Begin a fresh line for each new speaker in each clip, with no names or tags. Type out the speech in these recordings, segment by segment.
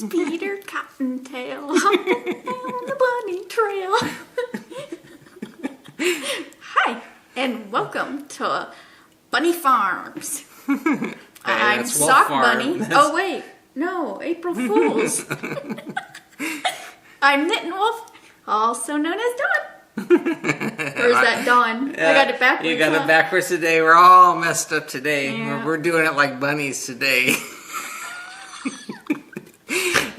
name's Peter Cottontail. Hopping down the bunny trail. Hi, and welcome to Bunny Farms. I'm Sock Bunny. Oh, wait. No, April Fools. I'm Knitting Wolf, also known as Dawn. Or is that Dawn? I got it backwards.
You got it backwards today. We're all messed up today. Yeah. We're doing it like bunnies today.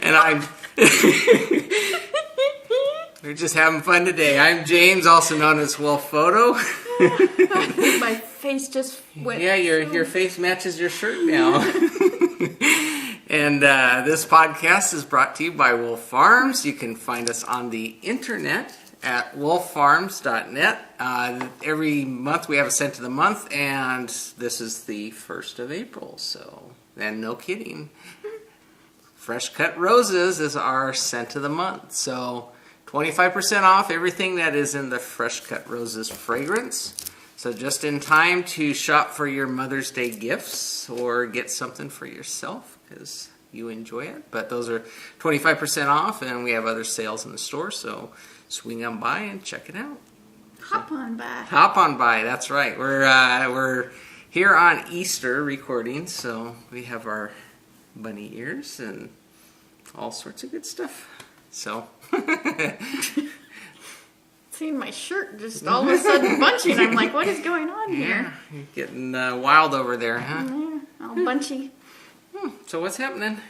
And we're just having fun today. I'm James, also known as Wolf Photo.
My face just went.
Yeah, your face matches your shirt now. And this podcast is brought to you by Wolf Farms. You can find us on the internet at wolffarms.net. Every month we have a scent of the month, and this is the 1st of April. So, and no kidding, Fresh Cut Roses is our scent of the month. So 25% off everything that is in the Fresh Cut Roses fragrance. So just in time to shop for your Mother's Day gifts or get something for yourself because you enjoy it. But those are 25% off, and we have other sales in the store, so swing on by and check it out.
Hop on by.
Hop on by, that's right. We're here on Easter recording, so we have our bunny ears and all sorts of good stuff. So...
Seeing my shirt just all of a sudden bunching. I'm like, what is going on here?
Yeah, you're getting wild over there, huh?
Yeah, all bunchy.
So what's happening?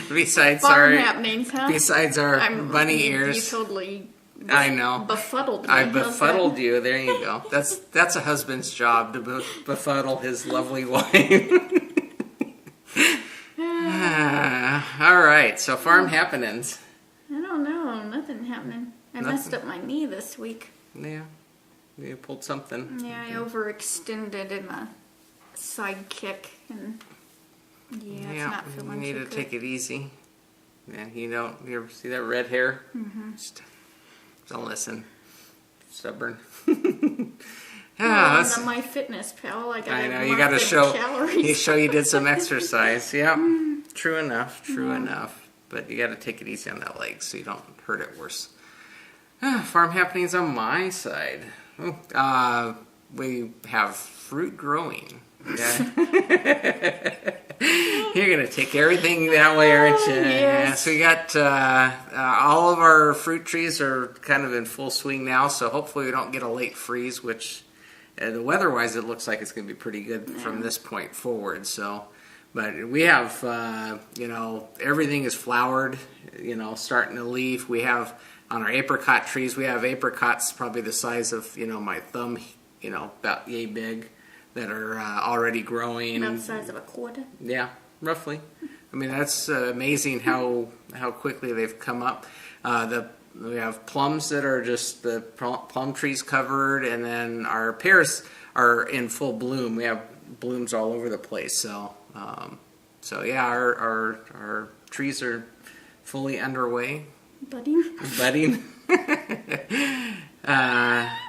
Besides
Farm happenings, huh?
Besides our bunny ears.
You totally
I know.
Befuddled me.
I befuddled you. There you go. That's a husband's job, to befuddle his lovely wife. All right, so farm happenings.
I don't know, nothing happening. I messed up my knee this week.
Yeah, you pulled something.
Yeah, I overextended in a side kick, and it's not feeling
you need
too
to
good.
take it easy. Yeah, you ever see that red hair?
Mm-hmm.
Just don't listen. Stubborn.
On the My Fitness Pal, I know
you got to show.
Calories.
You show you did some exercise. Yeah, true enough. But you got to take it easy on that leg so you don't hurt it worse. Farm happenings on my side. We have fruit growing. Yeah. You're gonna take everything that way, aren't you?
Yes.
Yeah, so we got all of our fruit trees are kind of in full swing now. So hopefully we don't get a late freeze, which. The weather-wise, it looks like it's going to be pretty good from this point forward. So, but we have, everything is flowered, starting to leaf. We have, on our apricot trees, we have apricots probably the size of, my thumb, about yay big, that are already growing.
About the size of a quarter?
Yeah, roughly. I mean, that's amazing how quickly they've come up. We have plums that are just the plum trees covered, and then our pears are in full bloom. We have blooms all over the place. So yeah, our trees are fully underway. Budding.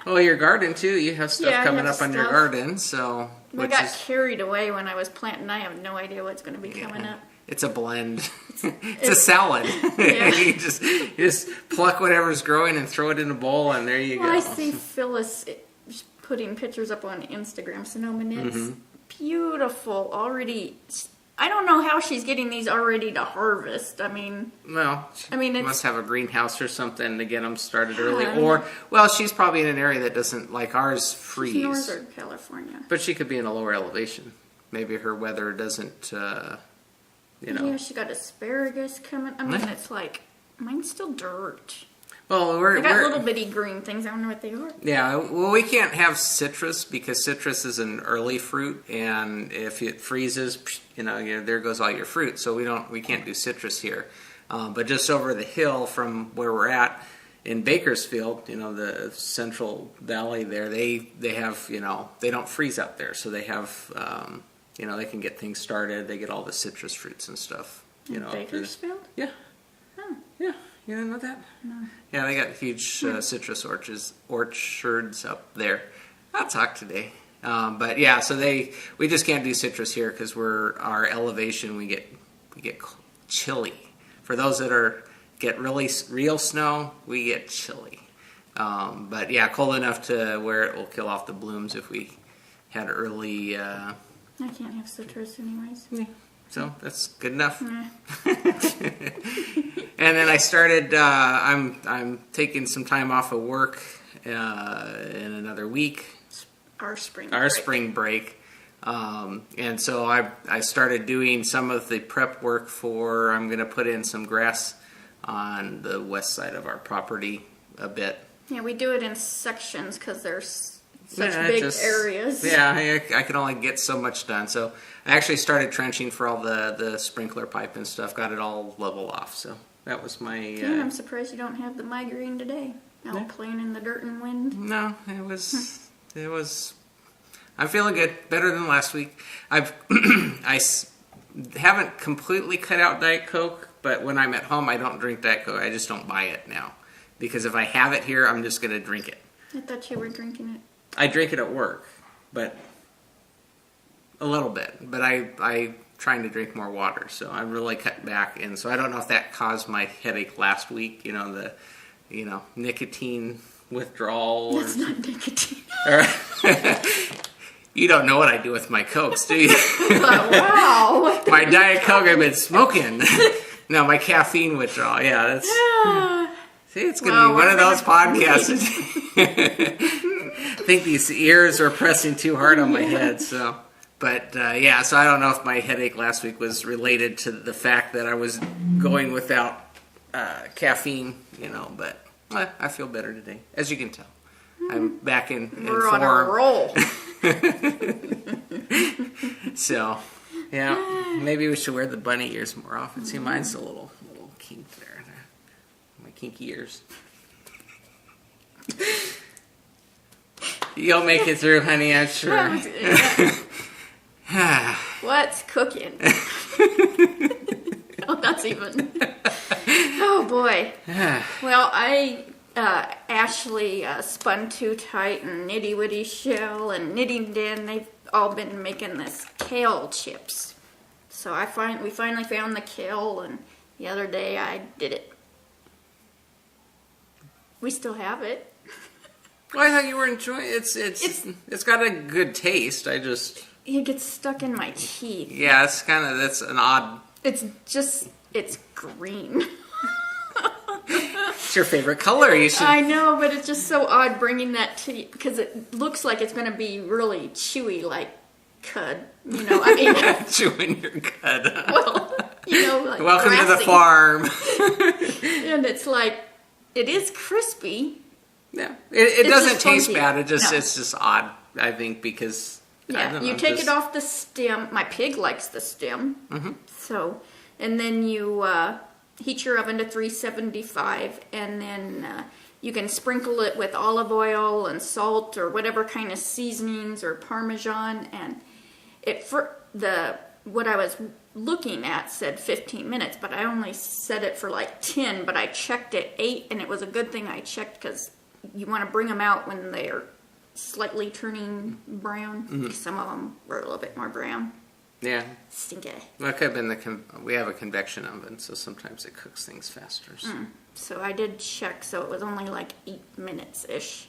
Your garden too. You have stuff coming up on your garden. So
I got carried away when I was planting. I have no idea what's going to be coming up.
It's a blend. It's a salad. Yeah. you just pluck whatever's growing and throw it in a bowl, and there you go.
I see Phyllis putting pictures up on Instagram. Sonoma Knits. Beautiful. Already. I don't know how she's getting these already to harvest.
It must have a greenhouse or something to get them started early. She's probably in an area that doesn't, like ours, freeze.
She's Northern California.
But she could be in a lower elevation. Maybe her weather doesn't...
Yeah, she got asparagus coming. It's like, mine's still dirt.
Well,
I got little bitty green things. I don't know what they are.
Yeah, well, we can't have citrus because citrus is an early fruit, and if it freezes, there goes all your fruit. So we can't do citrus here. But just over the hill from where we're at in Bakersfield, the Central Valley there, they have, they don't freeze out there, so they have. They can get things started. They get all the citrus fruits and stuff.
Bakersfield?
Yeah.
Oh.
Yeah. You didn't know that?
No.
Yeah, they got huge citrus orchards up there. I'll talk today. But yeah, so we just can't do citrus here because our elevation we get chilly. For those that get real snow, we get chilly. But yeah, cold enough to where it will kill off the blooms if we had early.
I can't have citrus anyways.
Yeah. So that's good enough.
Yeah.
And then I started. I'm taking some time off of work in another week.
Our spring
break. And so I started doing some of the prep work I'm going to put in some grass on the west side of our property a bit.
Yeah, we do it in sections because there's such big areas.
Yeah, I can only get so much done. So I actually started trenching for all the sprinkler pipe and stuff, got it all level off. So that was my...
I'm surprised you don't have the migraine today. Out playing in the dirt and wind.
No, it was... I'm feeling good, better than last week. I haven't completely cut out Diet Coke, but when I'm at home, I don't drink Diet Coke. I just don't buy it now. Because if I have it here, I'm just going to drink it.
I thought you were drinking it.
I drink it at work, but a little bit. But I'm trying to drink more water, so I'm really cut back. And so I don't know if that caused my headache last week, the nicotine withdrawal.
That's not nicotine.
You don't know what I do with my Cokes, do you?
Wow.
My Diet Coke I've been smoking. No, my caffeine withdrawal. Yeah, that's... See, it's going to be one of those podcasts. I think these ears are pressing too hard on my head, so... But, so I don't know if my headache last week was related to the fact that I was going without caffeine, but I feel better today, as you can tell. I'm back in
We're
form.
on a roll.
So, yeah, maybe we should wear the bunny ears more often. See, mine's a little kink there. My kinky ears. You'll make it through, honey, I'm sure.
What's cooking? Oh, that's even... Oh, boy. Well, Ashley spun too tight and Nitty Witty Shell and Knitting Den, they've all been making this kale chips. So we finally found the kale, and the other day I did it. We still have it.
Well, I thought you were enjoying it. It's got a good taste.
It gets stuck in my teeth.
Yeah, that's an odd...
It's green.
It's your favorite color. You should...
I know, but it's just so odd bringing that to you because it looks like it's going to be really chewy, like cud.
Chewing your cud.
Well, like
welcome
grassy.
to the farm.
And it's like it is crispy.
Yeah, it doesn't taste
funky.
bad. It's just odd. I think because
you take it off the stem. My pig likes the stem. Mm-hmm. So, and then you. Heat your oven to 375, and then you can sprinkle it with olive oil and salt or whatever kind of seasonings or Parmesan. And what I was looking at said 15 minutes, but I only set it for like 10. But I checked at 8, and it was a good thing I checked because you want to bring them out when they're slightly turning brown. Mm-hmm. Some of them were a little bit more brown.
Yeah.
Stinky.
Well, it could have been we have a convection oven, so sometimes it cooks things faster.
So I did check, so it was only like 8 minutes-ish.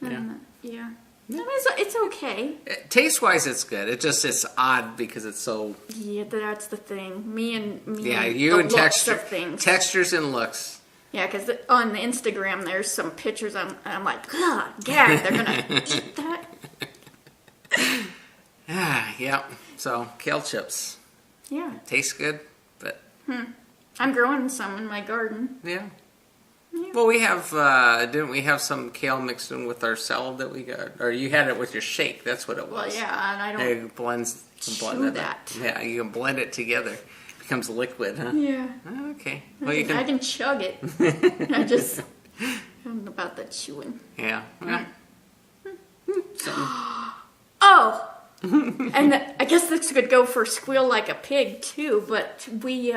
Yeah.
Yeah. It's okay.
Taste-wise, it's good. It's odd because it's so...
Yeah, that's the thing. Me and
you and
texture of things.
Textures and looks.
Yeah, because on the Instagram, there's some pictures, I'm like, God, they're going to eat that?
Yeah. So, kale chips.
Yeah.
Tastes good, but...
I'm growing some in my garden.
Yeah. Well, we have, didn't we have some kale mixed in with our salad that we got? Or you had it with your shake, that's what it was.
Well, yeah, and I don't
it blends,
chew that.
Yeah, you can blend it together. It becomes liquid, huh?
Yeah.
Okay.
Well, I can chug it. I don't know about the chewing.
Yeah.
Oh! And I guess this could go for Squeal like a pig, too, but we,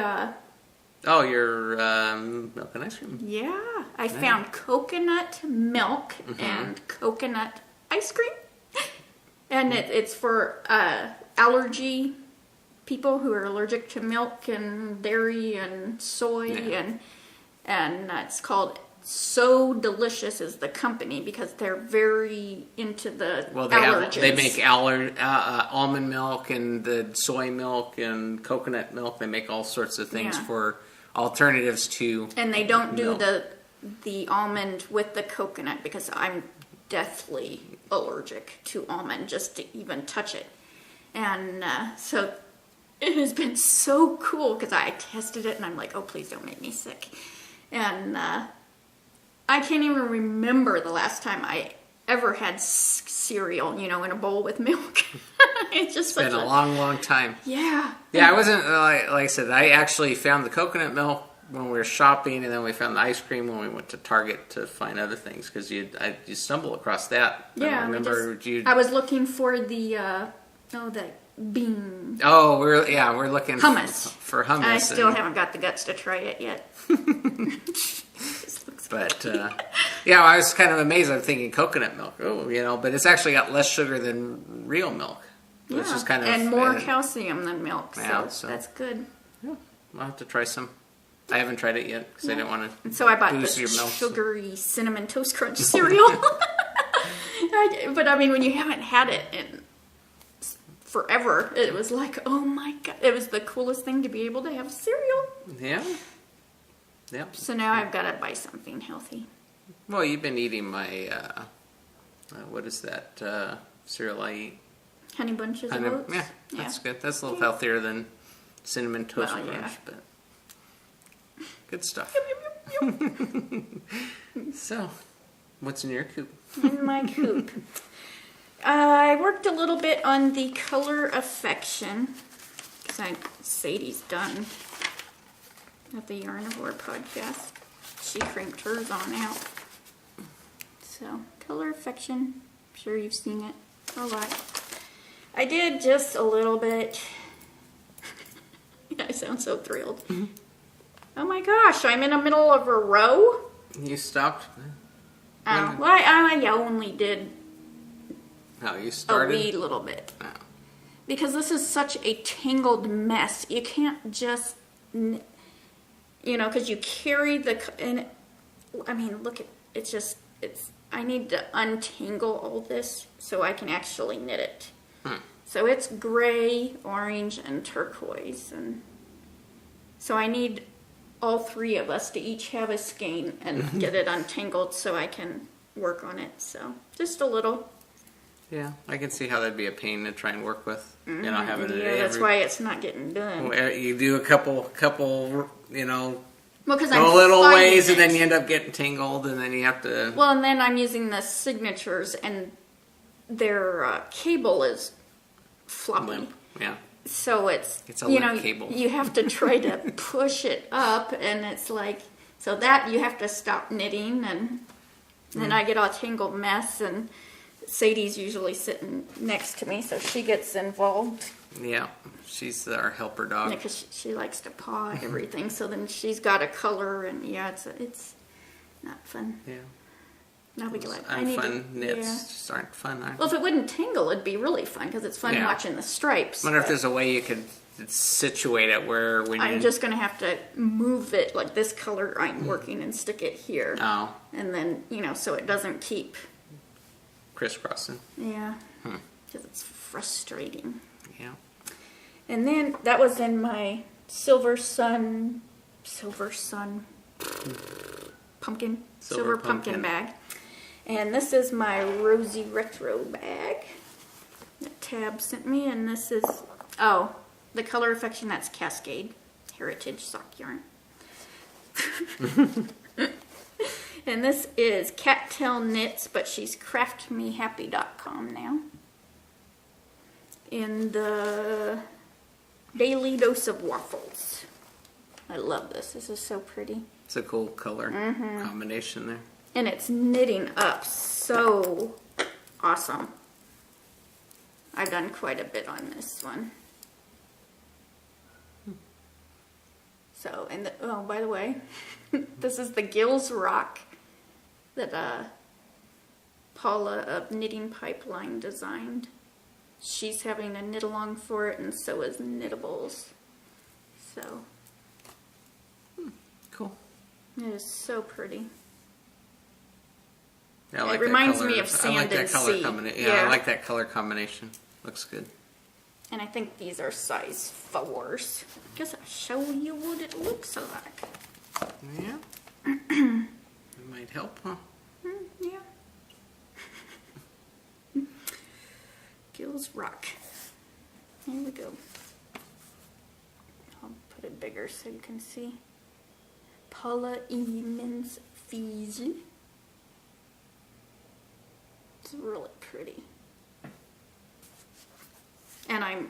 Oh, your milk and ice cream.
Yeah. I found coconut milk and coconut ice cream. And it's for allergy people who are allergic to milk and dairy and soy, and it's called So Delicious is the company because they're very into the allergens.
They make almond milk and the soy milk and coconut milk. They make all sorts of things for alternatives to
And they don't do
milk.
the almond with the coconut because I'm deathly allergic to almond just to even touch it. And so it has been so cool because I tested it and I'm like, oh, please don't make me sick. And I can't even remember the last time I ever had cereal, in a bowl with milk. It's
been a long time.
Yeah.
Yeah, I wasn't, like I said, I actually found the coconut milk when we were shopping, and then we found the ice cream when we went to Target to find other things, because you stumble across that.
Yeah, I was looking for the bean.
Oh, we're looking
hummus.
For hummus.
I still haven't got the guts to try it yet.
But I was kind of amazed. I'm thinking coconut milk, but it's actually got less sugar than real milk. Which is kind of,
and more calcium than milk, so
that's
good.
Yeah, I'll have to try some. I haven't tried it yet because I didn't want to.
And so I bought the sugary cinnamon toast crunch cereal. But I mean, when you haven't had it in forever, it was like, oh my god, it was the coolest thing to be able to have cereal.
Yeah. Yeah.
So now I've got to buy something healthy.
Well, you've been eating my what is that cereal I eat?
Honey Bunches of Oats?
Yeah, that's good. That's a little healthier than Cinnamon Toast Crunch, but good stuff. So, what's in your coop?
In my coop. I worked a little bit on the color affection, because Sadie's done at the Yarnivore podcast. She crimped hers on out. So, color affection. I'm sure you've seen it a lot. I did just a little bit. I sound so thrilled. Mm-hmm. Oh my gosh, I'm in the middle of a row.
You stopped?
Well, I only did
you started?
a wee little bit.
Oh.
Because this is such a tangled mess. You can't just, because you carry look at, I need to untangle all this so I can actually knit it. So it's gray, orange, and turquoise. And so I need all three of us to each have a skein and get it untangled so I can work on it. So just a little.
Yeah, I can see how that'd be a pain to try and work with. Having it
that's why it's not getting done.
You do a couple,
well, because I'm
a little ways,
it.
and then you end up getting tangled, and then you have to.
Well, and then I'm using the signatures, and their cable is floppy.
Limp. Yeah.
So it's
a limp cable.
You have to try to push it up, and it's like, so that you have to stop knitting, and then I get all tangled mess, and Sadie's usually sitting next to me, so she gets involved.
Yeah, she's our helper dog.
Yeah, because she likes to paw everything, so then she's got a color, and it's not fun.
Yeah.
I'll be glad.
Unfun knits just aren't fun.
Well, if it wouldn't tangle, it'd be really fun because it's fun watching the stripes.
I wonder if there's a way you could situate it where when
I'm just going to have to move it like this color I'm working and stick it here.
Oh.
And then, so it doesn't keep
crisscrossing.
Yeah. Because it's frustrating.
Yeah.
And then that was in my silver pumpkin bag. And this is my Rosy Retro bag that Tab sent me. And this is, the color affection, that's Cascade Heritage Sock Yarn. And this is Cattail Knits, but she's craftmehappy.com now. In the Daily Dose of Waffles. I love this. This is so pretty.
It's a cool color combination there.
And it's knitting up so awesome. I've done quite a bit on this one. So, by the way, this is the Gills Rock that Paula of Knitting Pipeline designed. she's having a knit along for it, and so is Knitables. So
Cool.
it is so pretty.
Yeah, I like
It reminds
that color.
me of
I like
Sand
that
and
color
Sea.
combination.
Yeah.
I like that color combination. Looks good.
And I think these are size 4s. I guess I'll show you what it looks like.
Yeah. It might help, huh?
Yeah. Gills Rock. Here we go. I'll put it bigger so you can see. Paula Eamons Fiji. It's really pretty. And I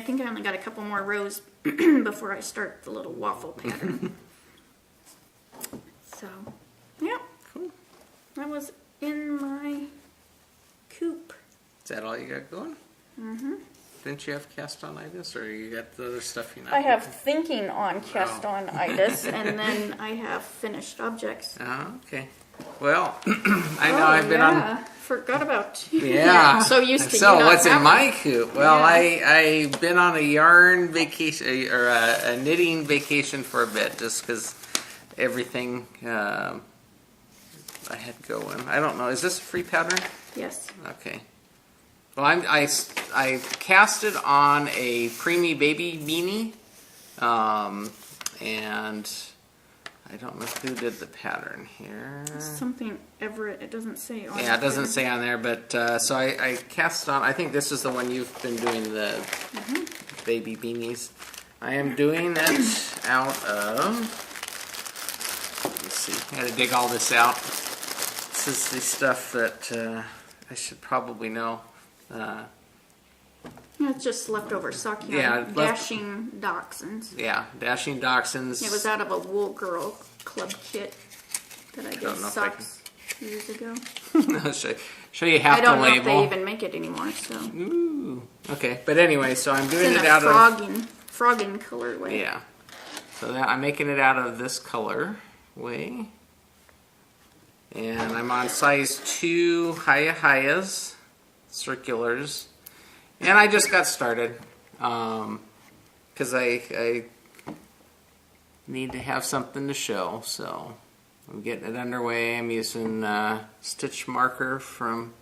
think I only got a couple more rows before I start the little waffle pattern. So, yeah.
Cool.
That was in my coop.
Is that all you got going?
Mm-hmm.
Didn't you have cast-on-itis, or you got the other stuff you know?
I have thinking on cast-on-itis, and then I have finished objects.
Oh, okay. Well, I know I've been on...
Forgot about
Yeah.
So used to
So
you not
what's in
having-
my coop? Well,
Yeah.
I've been on a yarn vacation or a knitting vacation for a bit, just because everything I had going. I don't know. Is this a free pattern?
Yes.
Okay. Well, I casted on a preemie baby beanie, and I don't know who did the pattern here.
Something Everett. It doesn't say on.
Yeah, it doesn't
there.
say on there, but so I cast on. I think this is the one you've been doing, the baby beanies. I am doing it out of. Let's see. I got to dig all this out. This is the stuff that I should probably know.
Yeah, it's just leftover sock yarn.
Yeah,
Dashing Dachshunds.
Yeah, Dashing Dachshunds.
It was out of a Wool Girl Club kit that I did
don't know if I
socks years ago.
I'll show you half
I don't
the
know
label.
if they even make it anymore. So
Ooh. Okay, but anyway, so I'm
it's
doing
in
it
a
out of.
frogging colorway.
Yeah. So that I'm making it out of this color way. And I'm on size 2 Hayas circulars. And I just got started. Because I need to have something to show. So I'm getting it underway. I'm using stitch marker from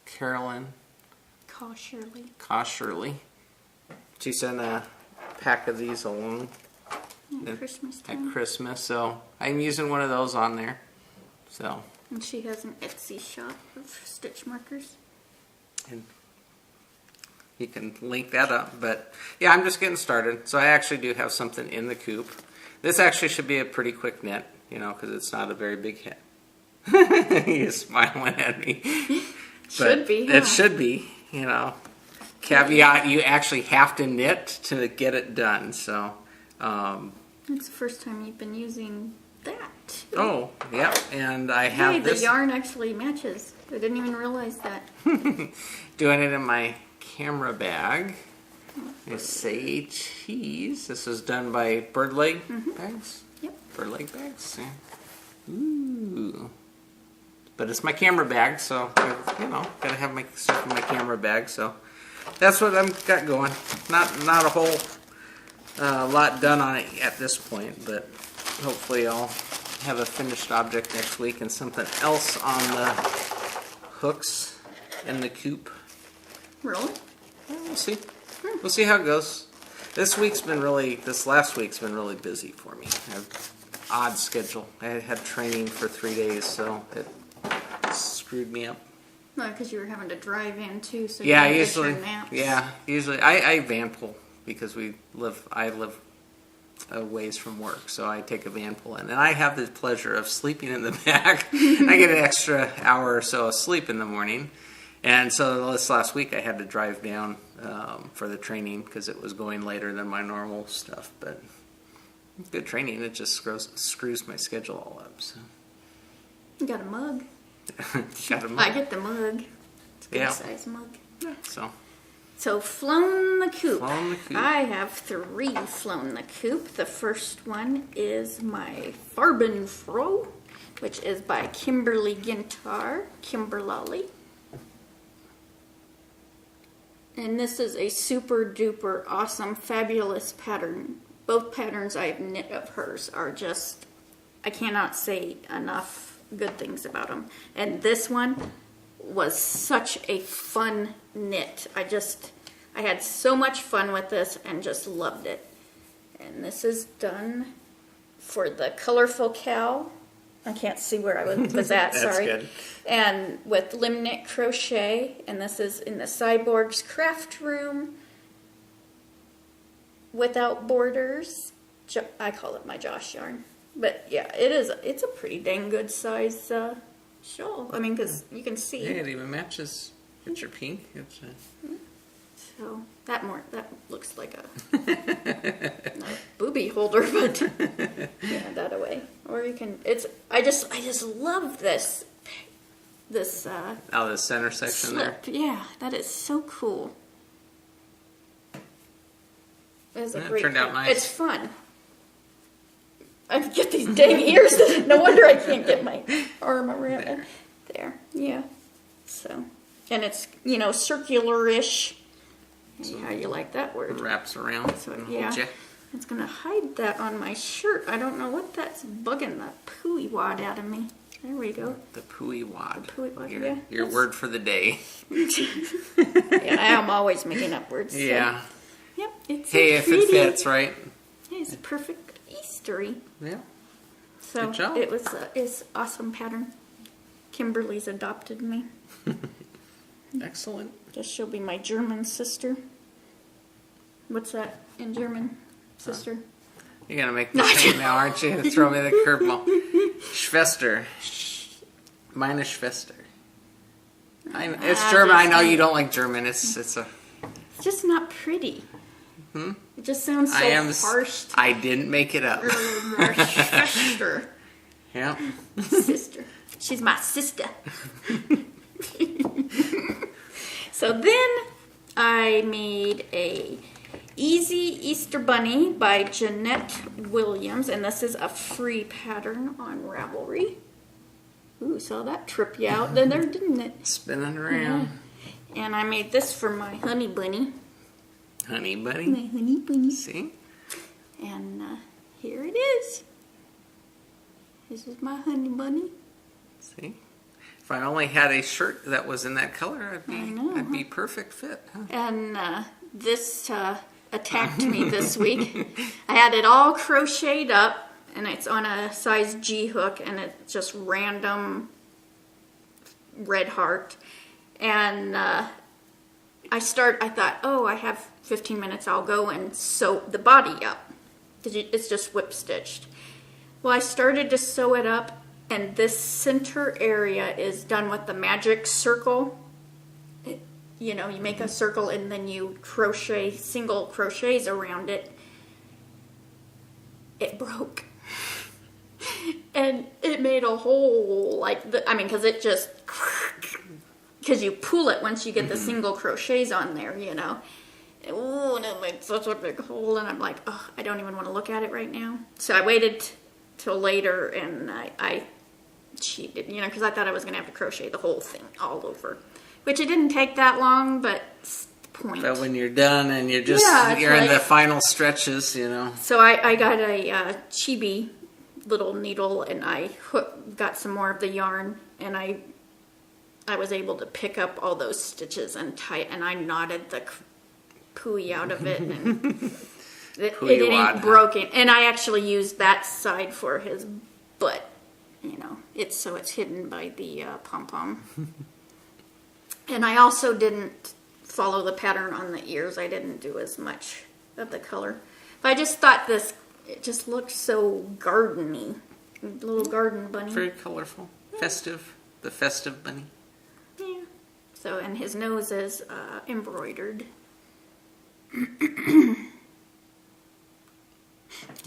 Carolyn Shirley. She sent a pack of these along
At Christmas time.
at Christmas, so I'm using one of those on there. So,
And she has an Etsy shop of stitch markers.
and you can link that up. But yeah, I'm just getting started. So I actually do have something in the coop. This actually should be a pretty quick knit, you know, because it's not a very big hit. You're smiling at me.
Should
But
be,
It
huh?
should be, you know. Caveat, you actually have to knit to get it done. So,
It's the first time you've been using that. too.
oh, yeah, and I have
Hey, the
this
yarn actually matches. I didn't even realize that.
doing it in my camera bag. You say cheese. This is done by Bird Leg Bags.
Yep.
Bird Leg Bags. Yeah. Ooh. But it's my camera bag, so you know, gotta have my stuff in my camera bag. So that's what I've got going. Not a whole lot done on it at this point, but hopefully I'll have a finished object next week and something else on the hooks in the coop.
Really?
Well, we'll see. We'll see how it goes. This last week's been really busy for me. I have odd schedule. I had training for 3 days, so it screwed me up.
No, because you were having to drive in too, so you
Yeah,
didn't
usually.
get your naps.
Yeah, usually. I van pull because I live a ways from work, so I take a van pull in, and I have the pleasure of sleeping in the back. I get an extra hour or so of sleep in the morning, and so this last week I had to drive down for the training because it was going later than my normal stuff. But good training, it just screws my schedule all up. So
You got a mug.
got a
I get the mug. It's a good
Yeah.
size mug.
So
Flown the Coop.
Flown the Coop.
I have 3 Flown the Coop. The first one is my Farben Fro, which is by Kimberly Gintar. Kimberlolly. And this is a super duper awesome, fabulous pattern. Both patterns I've knit of hers are just, I cannot say enough good things about them. And this one was such a fun knit. I had so much fun with this and just loved it. And this is done for the colorful cow. I can't see where I was at,
That's
sorry.
good.
And with limb knit crochet, and this is in the Cyborg's craft room without borders. I call it my Josh yarn. But yeah, it's a pretty dang good size shawl. I mean, because you can see.
Yeah, it even matches picture pink. It's,
So that looks like a not a booby holder, but yeah, that away. Or you can. I just love this
the center section
slip.
there.
Yeah, that is so cool. It's a
Yeah, it
great
turned out
thing.
nice.
It's fun. I get these dang ears. No wonder I can't get my arm around it. There, yeah. So, and it's circular-ish.
So
How you like that word?
Wraps around
So,
and
yeah.
holds you.
It's gonna hide that on my shirt. I don't know what that's bugging the pooey wad out of me. There we go.
The pooey wad.
The pooey wad,
Your
yeah.
word for the day.
Yeah, I am always making up words. So.
Yeah.
Yep. It's
Hey,
so
if
pretty.
it fits, right?
Yeah, it's perfect Eastery.
Yeah.
So
Good job.
it was it's awesome pattern. Kimberly's adopted me.
Excellent.
Guess she'll be my German sister. What's that in German? Sister.
You're gonna make me think now, aren't you? Throw me the curveball. Schwester. Meine Schwester. It's German. I know you don't like German. It's a.
It's just not pretty. It just sounds so harsh.
I didn't make it up.
Sister.
Yeah.
Sister. She's my sister. So then I made a Easy Easter Bunny by Jeanette Williams, and this is a free pattern on Ravelry. Ooh, saw that trip you out then there, didn't it?
Spinning around.
And I made this for my honey bunny.
Honey bunny.
My honey bunny.
See?
And here it is. This is my honey bunny.
See? If I only had a shirt that was in that color,
I know,
I'd be perfect fit. Huh?
And this attacked me this week. I had it all crocheted up, and it's on a size G hook, and it's just random red heart. And I thought, oh, I have 15 minutes, I'll go and sew the body up. It's just whip stitched. Well, I started to sew it up, and this center area is done with the magic circle. You make a circle and then you crochet single crochets around it. It broke. And it made a hole because it just, because you pull it once you get the single crochets on there, Oh, and it made such a big hole, and I'm like, oh, I don't even want to look at it right now. So I waited till later, and I cheated, because I thought I was going to have to crochet the whole thing all over. Which it didn't take that long, but it's the point.
But when you're done and you're in the final stretches,
So I got a chibi little needle, and I got some more of the yarn, and I was able to pick up all those stitches and I knotted the pooey out of it, and it ain't broken. And I actually used that side for his butt, it's hidden by the pom-pom. And I also didn't follow the pattern on the ears. I didn't do as much of the color. But I just thought it just looked so garden-y. Little garden bunny.
Very colorful. Yeah. Festive. The festive bunny.
Yeah. So, and his nose is embroidered.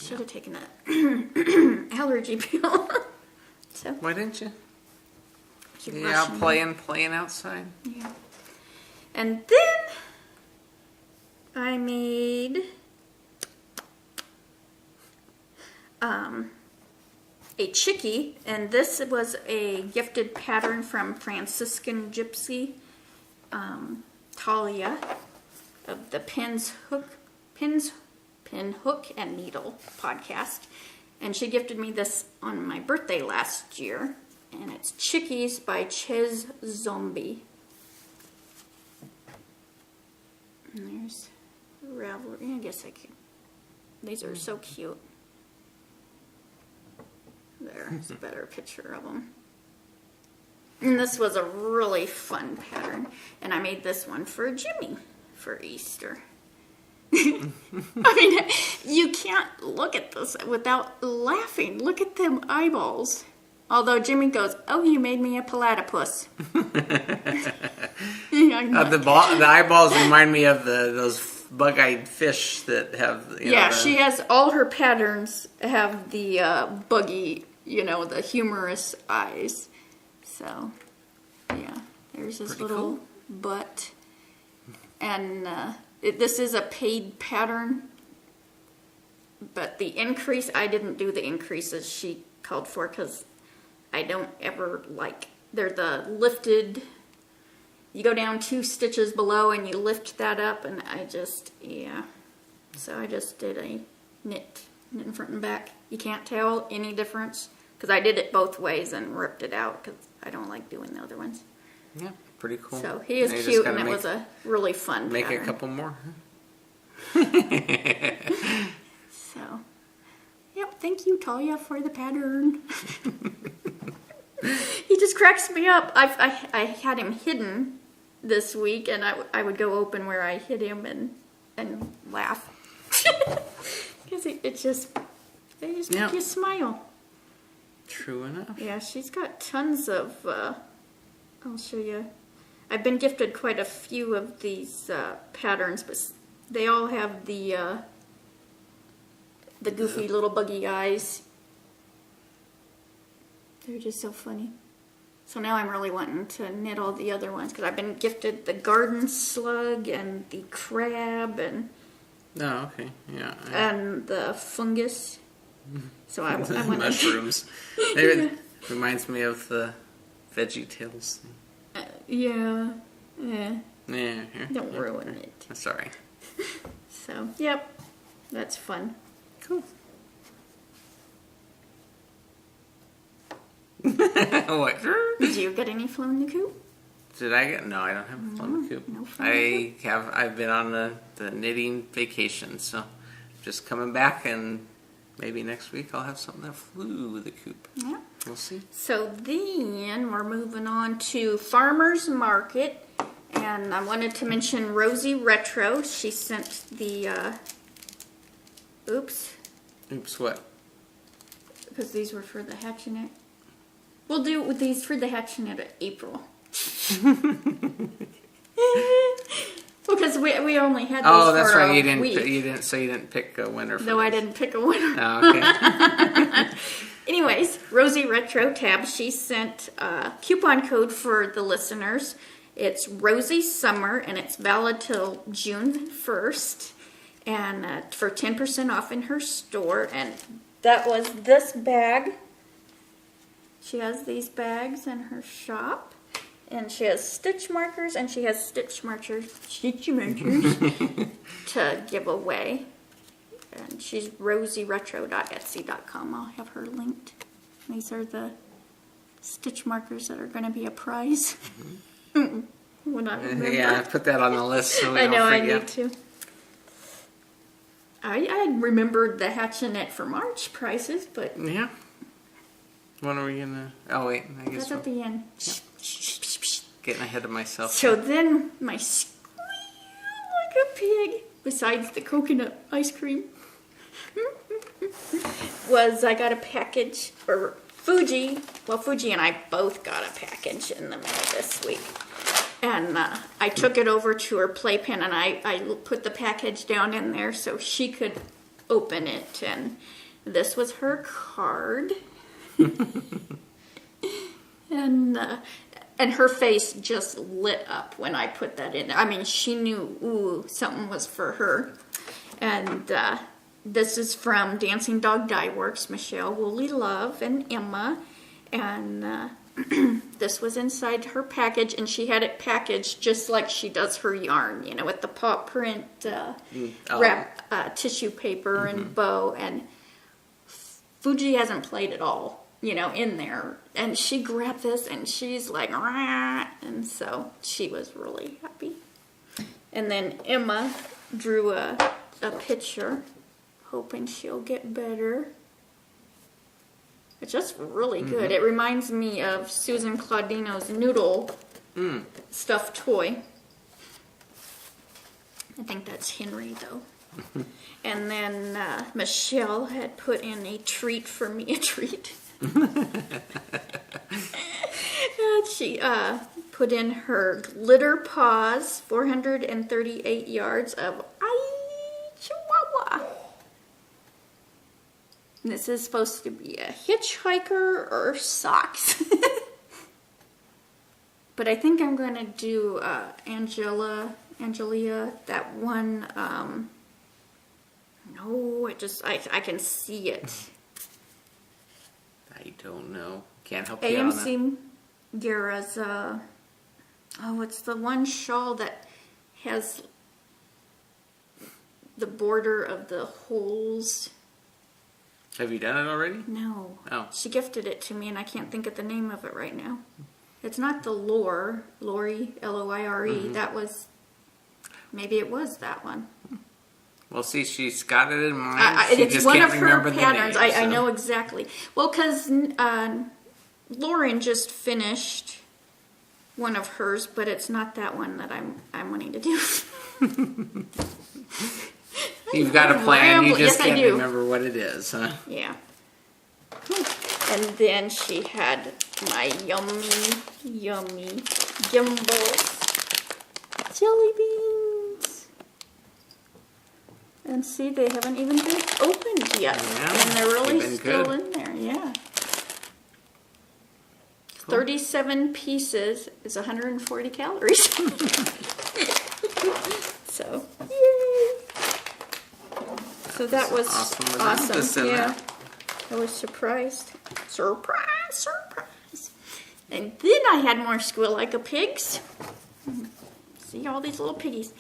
Should have taken that allergy pill. So.
Why didn't you?
Yeah,
playing outside.
Yeah. And then I made a chickie, and this was a gifted pattern from Franciscan Gypsy, Talia, of the Pin Hook and Needle podcast. And she gifted me this on my birthday last year. And it's Chickies by Ches Zombie. And there's Ravelry. I guess I could. These are so cute. There's a better picture of them. And this was a really fun pattern. And I made this one for Jimmy for Easter. I mean, you can't look at this without laughing. Look at them eyeballs. Although Jimmy goes, "Oh, you made me a platypus."
The eyeballs remind me of those bug-eyed fish that have.
She has all her patterns have the buggy, the humorous eyes. So, yeah, there's this
pretty
little
cool
butt, and this is a paid pattern. But the increase, I didn't do the increases she called for because I don't ever they're the lifted. You go down 2 stitches below and you lift that up, and so I just did a knit in front and back. You can't tell any difference because I did it both ways and ripped it out because I don't like doing the other ones.
Yeah, pretty cool.
So he is cute, and it was a really fun
Make
pattern.
a couple more.
So, yep, thank you, Talia, for the pattern. He just cracks me up. I had him hidden this week, and I would go open where I hid him and laugh. Because they just make you smile.
True enough.
Yeah, she's got tons of, I'll show you. I've been gifted quite a few of these patterns, but they all have the goofy little buggy eyes. They're just so funny. So now I'm really wanting to knit all the other ones because I've been gifted the garden slug and the crab and and the fungus. So I want to
mushrooms. It reminds me of the Veggie Tales.
Yeah.
Don't
ruin it.
That's all right.
So yep, that's fun.
Cool. What?
Did you get any flown the coop?
Did I get? No, I don't have a flown the coop.
No flown the
coop. I've been on the knitting vacation, so just coming back, and maybe next week I'll have something that flew the coop.
Yeah.
We'll see.
So then we're moving on to Farmer's Market, and I wanted to mention Rosie Retro. She sent the oops
What?
Because these were for the hatchinet. We'll do these for the hatchinet at April. Because we only had these
that's
for
right.
a
You didn't.
week.
You didn't pick a winner.
No, I didn't pick a winner.
Oh, okay.
Anyways, Rosie Retro tab. She sent a coupon code for the listeners. It's Rosie Summer, and it's valid till June 1st, and for 10% off in her store. And that was this bag. She has these bags in her shop, and she has stitch markers, and she has stitch markers to give away. And she's rosieretro.etsy.com. I'll have her linked. These are the stitch markers that are going to be a prize. When I remember.
Yeah, put that on the list so we
I know
don't
I
forget.
need to. I remembered the Hatchinet for March prices, but
Yeah. When are we gonna? Oh wait, I guess
that's at the end.
getting ahead of myself.
So then my squeal like a pig, besides the coconut ice cream, was I got a package for Fuji. Well, Fuji and I both got a package in the mail this week. And I took it over to her playpen, and I put the package down in there so she could open it. And this was her card. And her face just lit up when I put that in. I mean, she knew, ooh, something was for her. And this is from Dancing Dog Dye Works, Michelle, Woolly Love, and Emma. And this was inside her package, and she had it packaged just like she does her yarn, with the paw print wrap, tissue paper and bow. And Fuji hasn't played at all, in there. And she grabbed this, and she's like, rah! And so she was really happy. And then Emma drew a picture, hoping she'll get better. It's just really good. It reminds me of Susan Claudino's noodle stuffed toy. I think that's Henry, though. And then Michelle had put in a treat for me, She put in her glitter paws, 438 yards of Chihuahua. This is supposed to be a hitchhiker or socks. But I think I'm going to do Angelia, that one. No, I can see it.
I don't know. Can't help you on that.
AMC Gara's, it's the one shawl that has the border of the holes.
Have you done it already?
No.
Oh.
She gifted it to me, and I can't think of the name of it right now. It's not the Lori, Loire. That was, maybe it was that one.
Well, see, she's got it in mind. She
It's
just
one
can't
of her
remember
patterns.
the name,
I know exactly. Well, because Lauren just finished one of hers, but it's not that one that I'm wanting to do.
You've got a plan. You just
Yes, I
can't
do.
remember what it is, huh?
Yeah. And then she had my yummy gimbals, jelly beans. And see, they haven't even been opened yet.
Yeah,
And they're really
they've been
still
good.
in there, yeah.
Cool.
37 pieces is 140 calories. So, yay! So that was awesome. Yeah. I was surprised. Surprise! And then I had more Squeal Like a Pigs. See all these little piggies.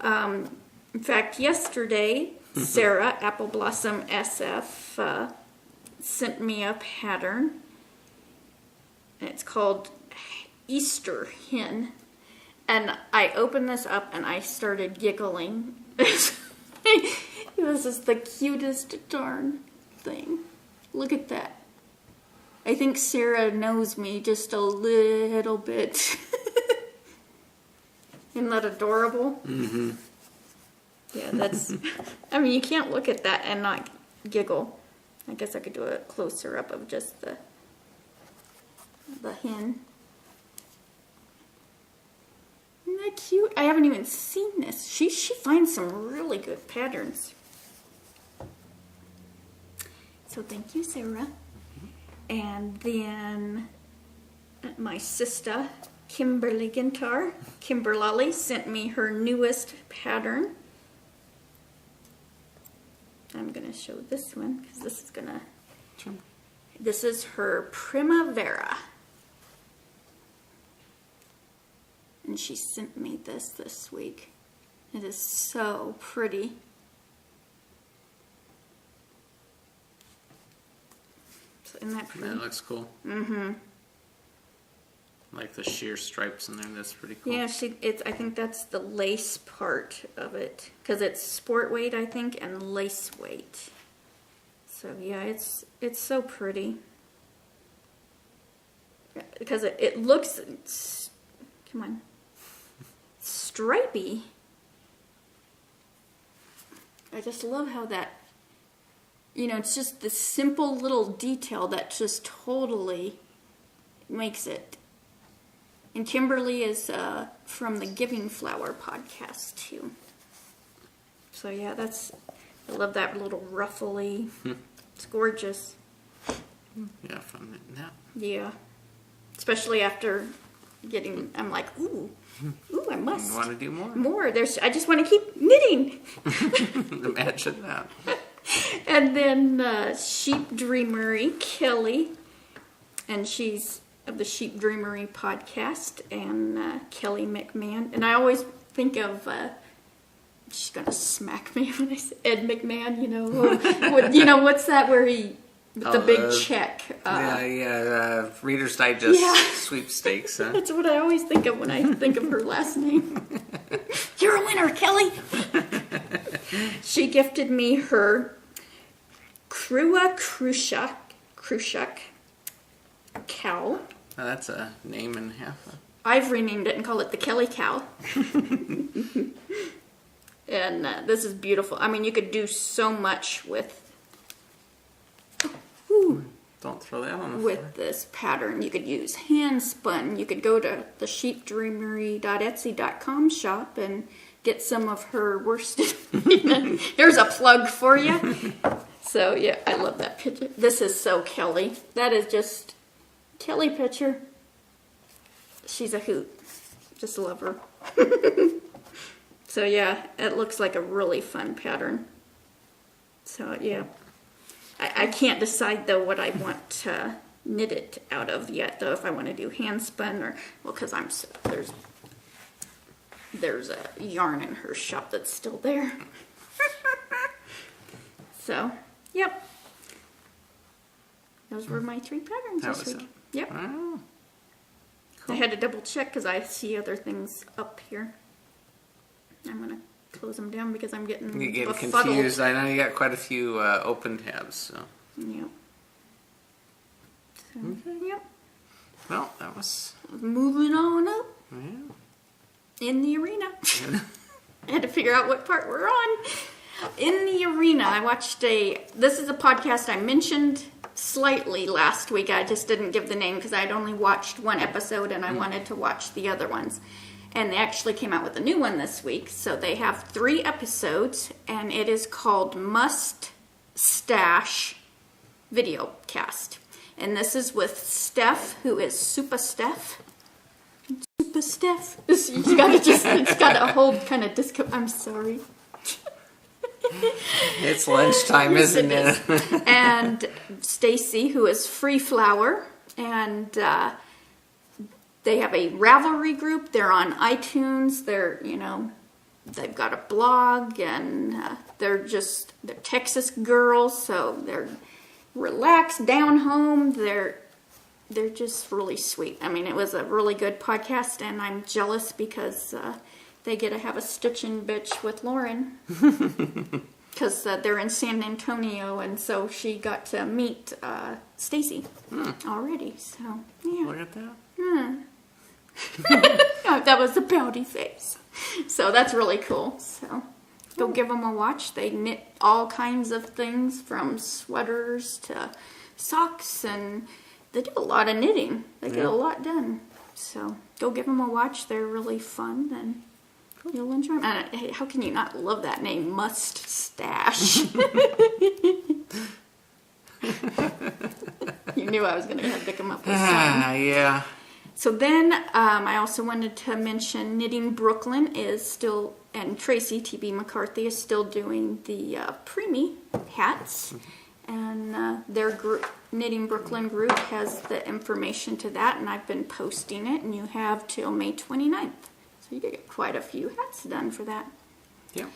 In fact, yesterday, Sarah, Apple Blossom SF, sent me a pattern. And it's called Easter Hen. And I opened this up and I started giggling. This is the cutest darn thing. Look at that. I think Sarah knows me just a little bit. Isn't that adorable? Mm-hmm. Yeah, that's... I mean, you can't look at that and not giggle. I guess I could do a closer up of just the hen. Isn't that cute? I haven't even seen this. She finds some really good patterns. So thank you, Sarah. And then my sister, Kimberly Gintar, Kimberlally, sent me her newest pattern. I'm going to show this one because this is going to...
Sure.
This is her Primavera. And she sent me this week. It is so pretty. Isn't that pretty?
That looks cool. Mm-hmm. Like the sheer stripes in there. That's pretty cool.
Yeah, I think that's the lace part of it. Because it's sport weight, I think, and lace weight. So, yeah, it's so pretty. Because it looks... Come on. Stripey. I just love how that... You know, it's just this simple little detail that just totally makes it. And Kimberly is from the Giving Flower podcast, too. So, yeah, I love that little ruffly. It's gorgeous.
Yeah, fun. Yeah.
Yeah. Especially after I'm like, ooh, I must.
You want to do more?
More. I just want to keep knitting.
Imagine that.
And then Sheep Dreamery, Kelly, and she's of the Sheep Dreamery podcast, and Kelly McMahon. And I always think of, she's going to smack me when I say Ed McMahon, what's that where he, with the big check?
Reader's Digest
Yeah.
sweepstakes. Huh?
That's what I always think of when I think of her last name. You're a winner, Kelly! She gifted me her Krushuk cow.
Oh, that's a name and a half.
I've renamed it and called it the Kelly cow. And this is beautiful. I mean, you could do so much with
Don't throw that on the
with
floor.
this pattern. You could use hand spun. You could go to the sheepdreamery.etsy.com shop and get some of her worsted. Here's a plug for you. So yeah, I love that picture. This is so Kelly. That is just Kelly picture. She's a hoot. Just love her. So yeah, it looks like a really fun pattern. So yeah. I can't decide though what I want to knit it out of yet though, if I want to do hand spun or, well, because there's a yarn in her shop that's still there. So, yep. Those were my 3 patterns
That
this
was
week.
it.
Yep.
Wow.
I had to double check because I see other things up here. I'm going to close them down because I'm getting
You're getting
befuddled.
confused. I know you got quite a few open tabs. So.
Yep. So, yep.
Well, that was...
Moving on up
Yeah.
in the arena. I had to figure out what part we're on. In the arena, I watched this is a podcast I mentioned slightly last week. I just didn't give the name because I'd only watched one episode and I wanted to watch the other ones. And they actually came out with a new one this week. So they have 3 episodes, and it is called Must Stash Videocast. And this is with Steph, who is Super Steph. Super Steph. You gotta it's got a whole kind of disco. I'm sorry.
It's lunchtime, isn't it?
And Stacy, who is Free Flower, and they have a Ravelry group. They're on iTunes. They've got a blog, and they're Texas girls, so they're relaxed, down home. They're just really sweet. I mean, it was a really good podcast, and I'm jealous because they get to have a stitching bitch with Lauren. Because they're in San Antonio, and so she got to meet Stacy already. So, yeah.
Look at that.
That was the pouty face. So that's really cool. So go give them a watch. They knit all kinds of things from sweaters to socks, and they do a lot of knitting. They get a lot done. So go give them a watch. They're really fun, and you'll enjoy them. And hey, how can you not love that name, Must Stash? You knew I was going to have to come up with something.
Yeah.
So then I also wanted to mention Knitting Brooklyn is still, and Tracy T.B. McCarthy is still doing the preemie hats. And their group, Knitting Brooklyn group, has the information to that, and I've been posting it, and you have till May 29th. So you get quite a few hats done for that.
Yeah.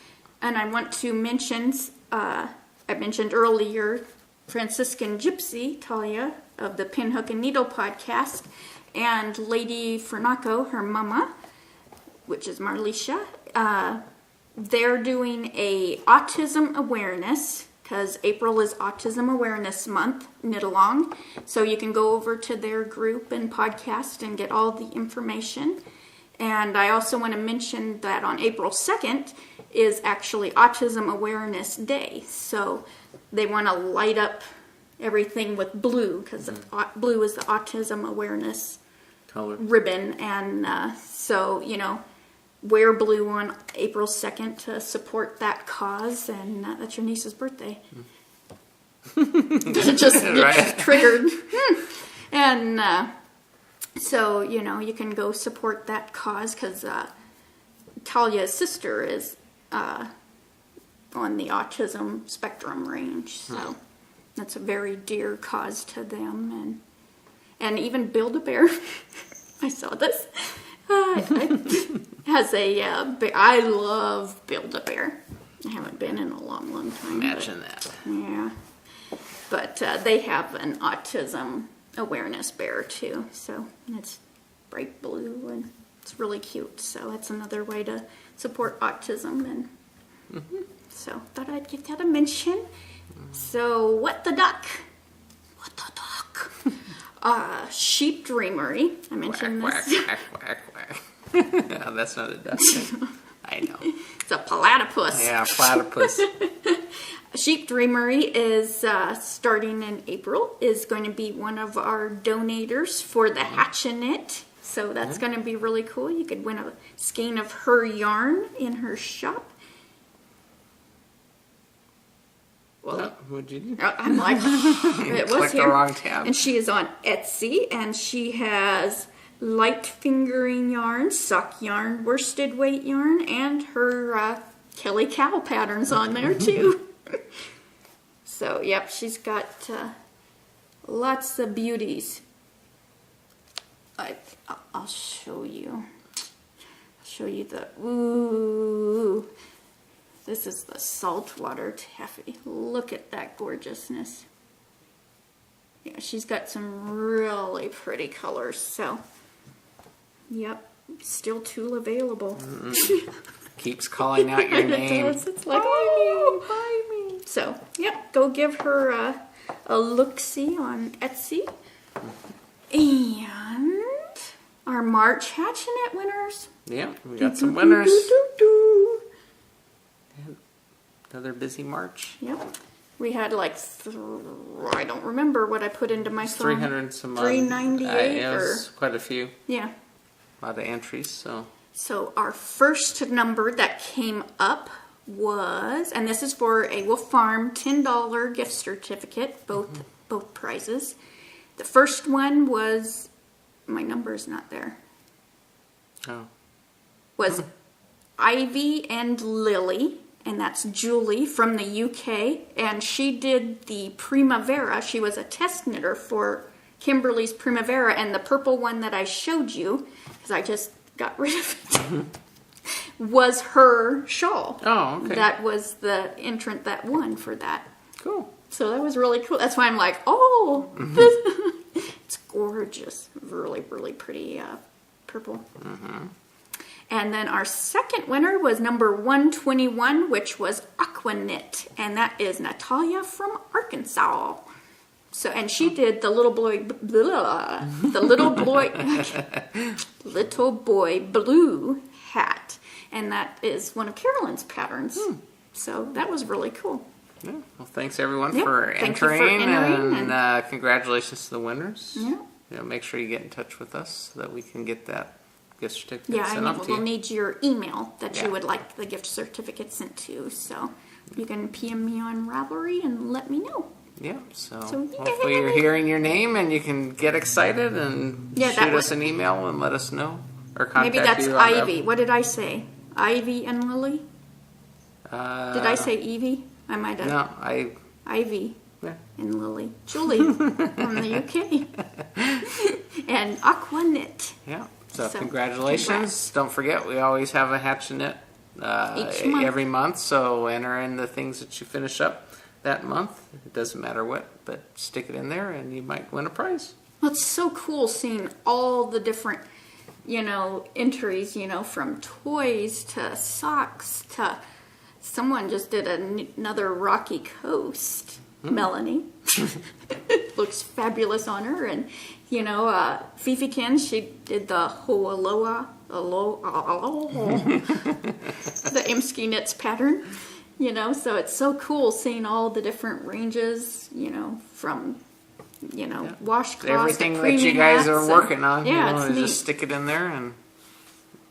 And I want to mention, I mentioned earlier, Franciscan Gypsy, Talia, of the Pinhook and Needle podcast, and Lady Fernaco, her mama, which is Marlisha. They're doing a autism awareness, because April is Autism Awareness Month, knit along. So you can go over to their group and podcast and get all the information. And I also want to mention that on April 2nd is actually Autism Awareness Day. So they want to light up everything with blue, because blue is the Autism Awareness
Color.
ribbon. And so, wear blue on April 2nd to support that cause. And that's your niece's birthday. It just
Right.
triggered. And so, you can go support that cause, because Talia's sister is on the autism spectrum range. So that's a very dear cause to them. And even Build-A-Bear, I saw this, has a, I love Build-A-Bear. I haven't been in a long, long time.
Imagine that.
Yeah. But they have an autism awareness bear too. So it's bright blue and it's really cute. So that's another way to support autism. And so thought I'd give that a mention. So What the Duck? What the Duck? Sheep Dreamery. I mentioned
Quack,
this.
quack, quack, quack, quack. No, that's not a duck. I know.
It's a platypus.
Yeah, platypus.
Sheep Dreamery is starting in April, is going to be one of our donators for the Hatchinette. So that's going to be really cool. You could win a skein of her yarn in her shop. Well,
what'd you do?
I'm like, it was
Clicked the
here.
wrong tab.
And she is on Etsy, and she has light fingering yarn, sock yarn, worsted weight yarn, and her Kelly Cow patterns on there too. So, yep, she's got lots of beauties. I'll show you. I'll show you the, ooh. This is the saltwater taffy. Look at that gorgeousness. Yeah, she's got some really pretty colors. So, yep, still tool available.
Keeps calling out your name.
It's like, buy me. So, yep, go give her a look-see on Etsy. And our March Hatchinette winners.
Yeah, we got some winners. Another busy March.
Yep. We had like, I don't remember what I put into my song.
300 and some odd.
398
yeah, it
or
was quite a few.
yeah.
A lot of entries, so.
So our first number that came up was, and this is for a Wolf Farm $10 gift certificate, both prizes. The first one was, my number is not there.
Oh.
Was Ivy and Lily. And that's Julie from the UK. And she did the Primavera. She was a test knitter for Kimberly's Primavera. And the purple one that I showed you, because I just got rid of it, was her shawl.
Oh, okay.
That was the entrant that won for that.
Cool.
So that was really cool. That's why I'm like, oh, it's gorgeous. Really, really pretty purple. And then our second winner was number 121, which was Aquaknit, and that is Natalia from Arkansas. So, and she did the little boy, little boy blue hat, and that is one of Carolyn's patterns. So that was really cool.
Yeah. Well, thanks everyone
Yep.
for
Thank you for
entering,
entering,
and congratulations to the winners.
Yeah.
You know, make sure you get in touch with us so that we can get that gift certificate
Yeah,
sent up to
we'll
you.
need your email that
Yeah.
you would like the gift certificate sent to. So you can PM me on Ravelry and let me know.
Yeah, so
So,
hopefully you're
yay!
hearing your name and you can get excited and
Yeah, that
shoot us
one.
an email and let us know. Or contact
Maybe that's
you on
Ivy. What did I say? Ivy and Lily? Did I say Evie? I might have.
No,
Ivy
yeah.
and Lily. Julie from the UK. And Aquaknit.
Yeah. So,
So,
congratulations.
congrats.
Don't forget, we always have a Hatchinette
Each month.
every month. So enter in the things that you finish up that month. It doesn't matter what, but stick it in there and you might win a prize.
Well, it's so cool seeing all the different, entries, from toys to socks to someone just did another Rocky Coast. Melanie. Looks fabulous on her. And, Fifi Ken, she did the Hoaloa, the Imsky Knits pattern. So it's so cool seeing all the different ranges, from, washcloths
Everything
to
that you
preemie
guys
hats
are
and-
working on,
Yeah, it's neat.
just stick it in there and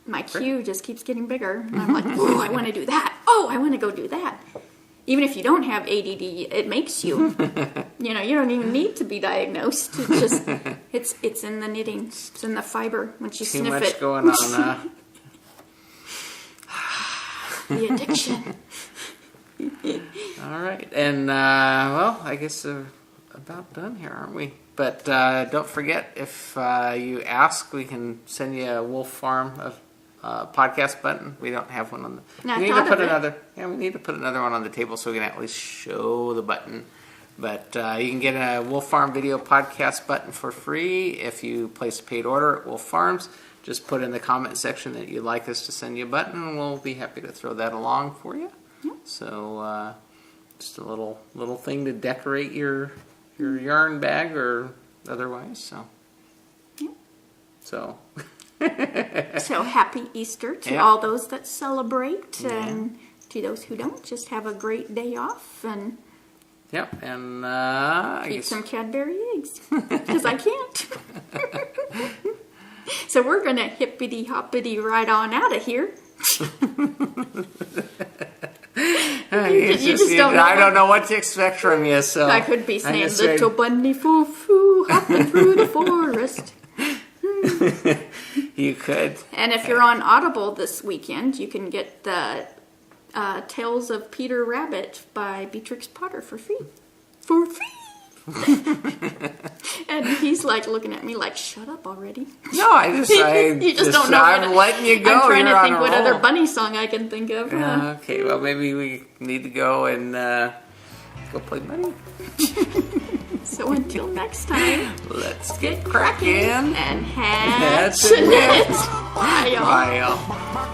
My queue just keeps getting bigger. And I'm like, oh, I want to do that. Oh, I want to go do that. Even if you don't have ADD, it makes you. You don't even need to be diagnosed. It's just, it's in the knitting. It's in the fiber. Once you
too
sniff
much
it.
going on.
The addiction.
All right. And, well, I guess we're about done here, aren't we? But don't forget, if you ask, we can send you a Wolf Farm podcast button. We don't have one on the.
I
We need
thought
to put
of it.
another. Yeah, we need to put another one on the table so we can at least show the button. But you can get a Wolf Farm video podcast button for free if you place a paid order at Wolf Farms. Just put in the comment section that you'd like us to send you a button, and we'll be happy to throw that along for you. So just a little thing to decorate your yarn bag or otherwise. So
So happy Easter to all those that celebrate, and to those who don't, just have a great day off and
and
eat some Cadbury eggs because I can't. So we're gonna hippity hoppity right on out of here.
I don't know what to expect from you. So
I could be saying, "Little bunny foo foo hopping through the forest."
You could.
And if you're on Audible this weekend, you can get the Tales of Peter Rabbit by Beatrix Potter for free. For free! And he's like looking at me like, shut up already.
No, you just
don't know.
I'm letting you go.
I'm trying
You're
to think
on a
what
roll.
other bunny song I can think of.
Okay, well, maybe we need to go and go play bunny.
So until next time,
Let's get cracking.
and hatch
That's it.
Bye, y'all.
Bye, y'all.